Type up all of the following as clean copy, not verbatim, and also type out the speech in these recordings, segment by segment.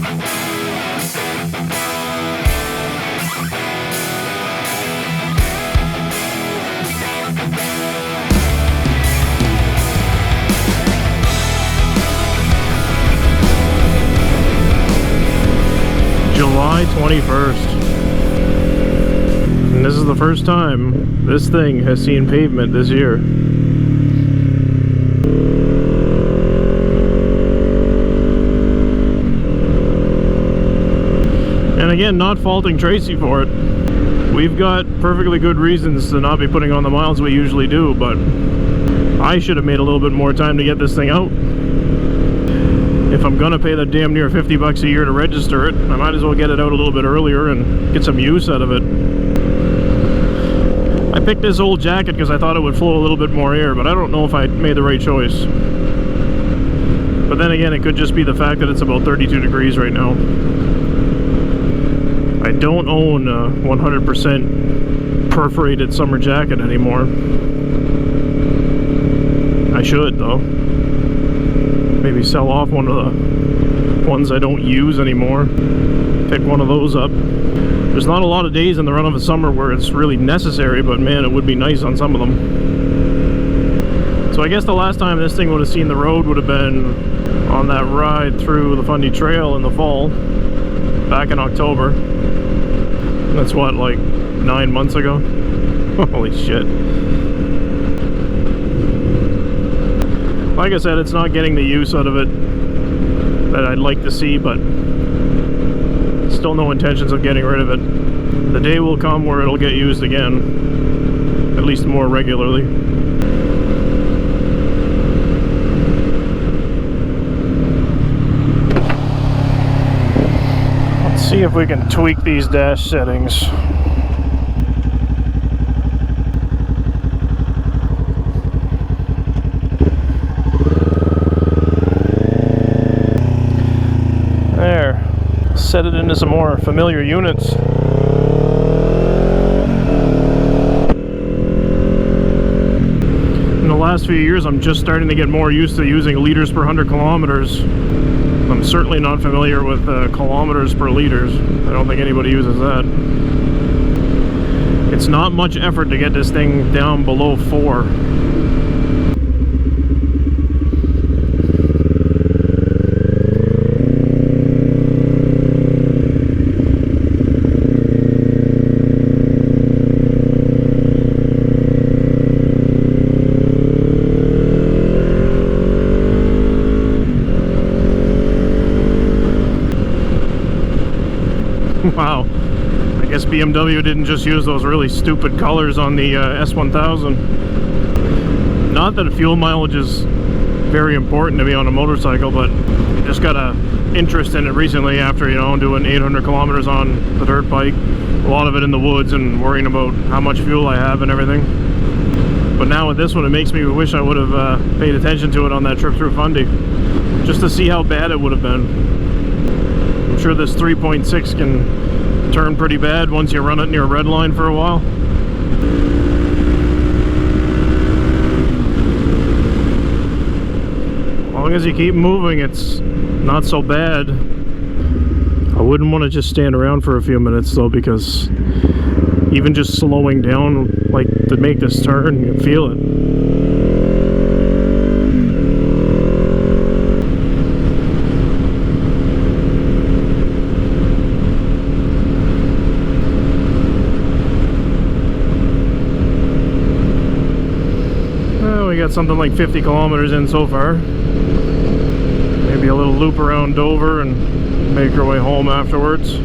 July 21st. And this is the first time this thing has seen pavement this year. And again, not faulting Tracy for it. We've got perfectly good reasons to not be putting on the miles we usually do, but I should have made a little bit more time to get this thing out. If I'm gonna pay the damn near 50 bucks a year to register it, I might as well get it out a little bit earlier and get some use out of it. I picked this old jacket because I thought it would flow a little bit more air, but I don't know if I made the right choice. But then again, it could just be the fact that it's about 32 degrees right now. I don't own a 100% perforated summer jacket anymore. I should, though. Maybe sell off one of the ones I don't use anymore. Pick one of those up. There's not a lot of days in the run of a summer where it's really necessary, but man, it would be nice on some of them. So I guess the last time this thing would have seen the road would have been on that ride through the Fundy Trail in the fall, back in October. That's what, like 9 months ago? Holy shit. Like I said, it's not getting the use out of it that I'd like to see, but still no intentions of getting rid of it. The day will come where it'll get used again, at least more regularly. Let's see if we can tweak these dash settings. There, set it into some more familiar units. In the last few years, I'm just starting to get more used to using liters per 100 kilometers. I'm certainly not familiar with kilometers per liters. I don't think anybody uses that. It's not much effort to get this thing down below 4. Wow, I guess BMW didn't just use those really stupid colors on the S1000. Not that fuel mileage is very important to me on a motorcycle, but I just got a interest in it recently after, you know, doing 800 kilometers on the dirt bike, a lot of it in the woods, and worrying about how much fuel I have and everything. But now with this one, it makes me wish I would have paid attention to it on that trip through Fundy, just to see how bad it would have been. I'm sure this 3.6 can turn pretty bad once you run it near a red line for a while. As long as you keep moving, it's not so bad. I wouldn't want to just stand around for a few minutes though, because even just slowing down like to make this turn, you feel it. We got something like 50 kilometers in so far. Maybe a little loop around Dover and make our way home afterwards.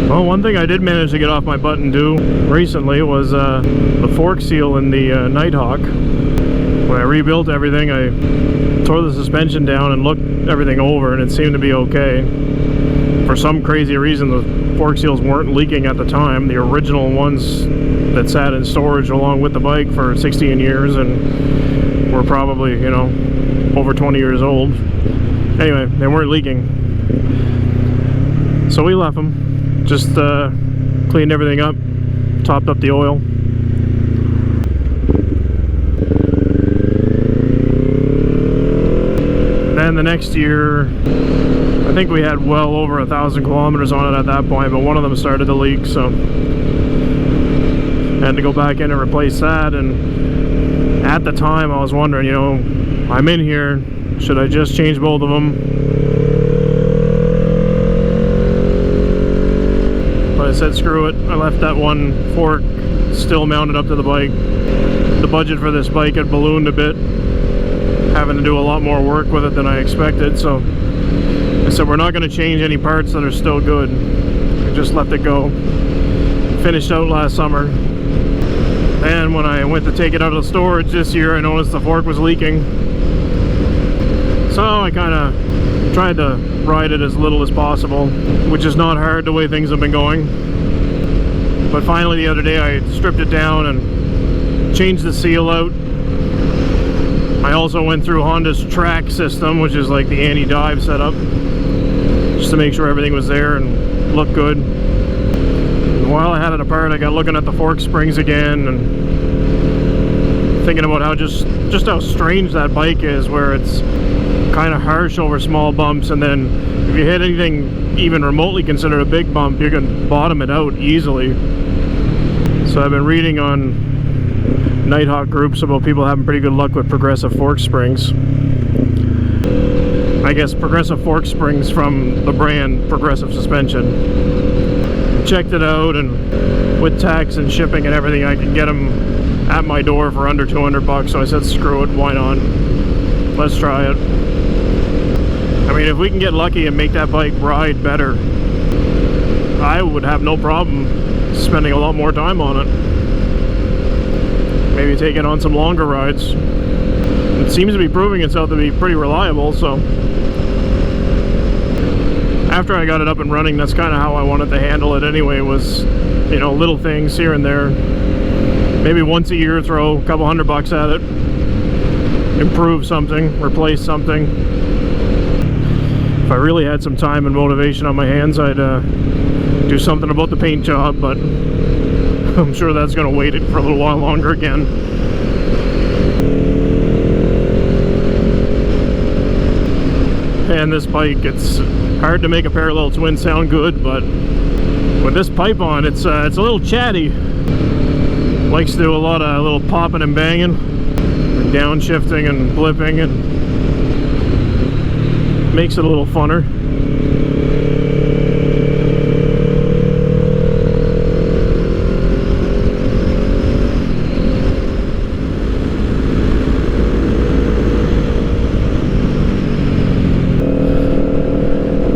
Well, one thing I did manage to get off my butt and do recently was the fork seal in the Nighthawk. When I rebuilt everything, I tore the suspension down and looked everything over, and it seemed to be okay. For some crazy reason, the fork seals weren't leaking at the time. The original ones that sat in storage along with the bike for 16 years and were probably, you know, over 20 years old. Anyway, they weren't leaking. So we left them. Just cleaned everything up, topped up the oil. then the next year, I think we had well over 1,000 kilometers on it at that point, but one of them started to leak, so I had to go back in and replace that. And at the time I was wondering, you know, I'm in here, should I just change both of them? But I said screw it. I left that one fork still mounted up to the bike. The budget for this bike had ballooned a bit, having to do a lot more work with it than I expected, so I said we're not going to change any parts that are still good. I just left it go. Finished out last summer. And when I went to take it out of the storage this year, I noticed the fork was leaking. So I kind of tried to ride it as little as possible, which is not hard the way things have been going. But finally the other day I stripped it down and changed the seal out. I also went through Honda's track system, which is like the anti-dive setup, just to make sure everything was there and looked good. And while I had it apart, I got looking at the fork springs again and thinking about how just how strange that bike is, where it's kind of harsh over small bumps, and then if you hit anything even remotely considered a big bump, you can bottom it out easily. So I've been reading on Nighthawk groups about people having pretty good luck with progressive fork springs. I guess progressive fork springs from the brand Progressive Suspension. Checked it out, and with tax and shipping and everything, I can get them at my door for under 200 bucks. So I said screw it, why not? Let's try it. I mean, if we can get lucky and make that bike ride better, I would have no problem spending a lot more time on it. Maybe take it on some longer rides. It seems to be proving itself to be pretty reliable, so after I got it up and running, that's kind of how I wanted to handle it anyway, was, you know, little things here and there. Maybe once a year throw a couple $100 at it, improve something, replace something. If I really had some time and motivation on my hands, I'd do something about the paint job, but I'm sure that's going to wait for a little while longer again. And this bike, it's hard to make a parallel twin sound good, but with this pipe on, it's a little chatty. Likes to do a lot of little popping and banging, and downshifting and blipping, and makes it a little funner.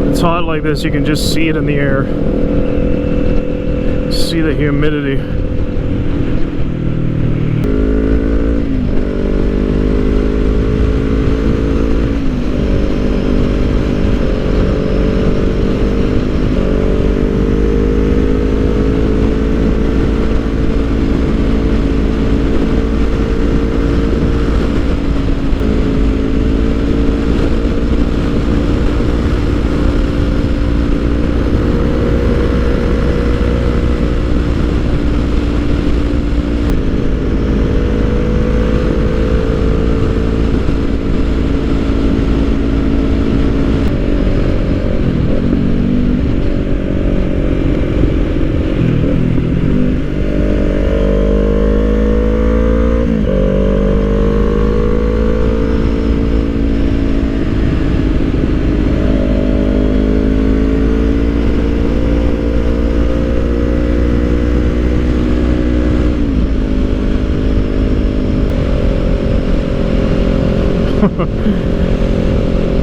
It's hot like this, you can just see it in the air. See the humidity.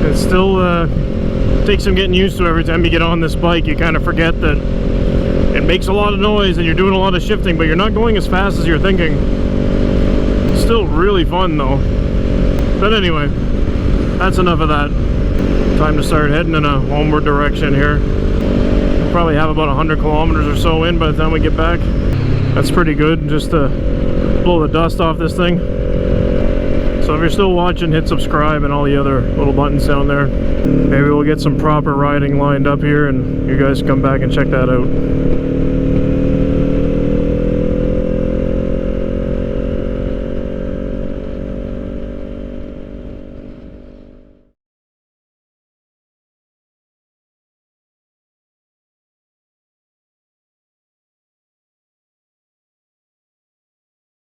It still takes some getting used to. Every time you get on this bike, you kind of forget that it makes a lot of noise and you're doing a lot of shifting, but you're not going as fast as you're thinking. It's still really fun though. But anyway, that's enough of that. Time to start heading in a homeward direction here. We'll probably have about 100 kilometers or so in by the time we get back. That's pretty good, just to blow the dust off this thing. So if you're still watching, hit subscribe and all the other little buttons down there. Maybe we'll get some proper riding lined up here and you guys come back and check that out.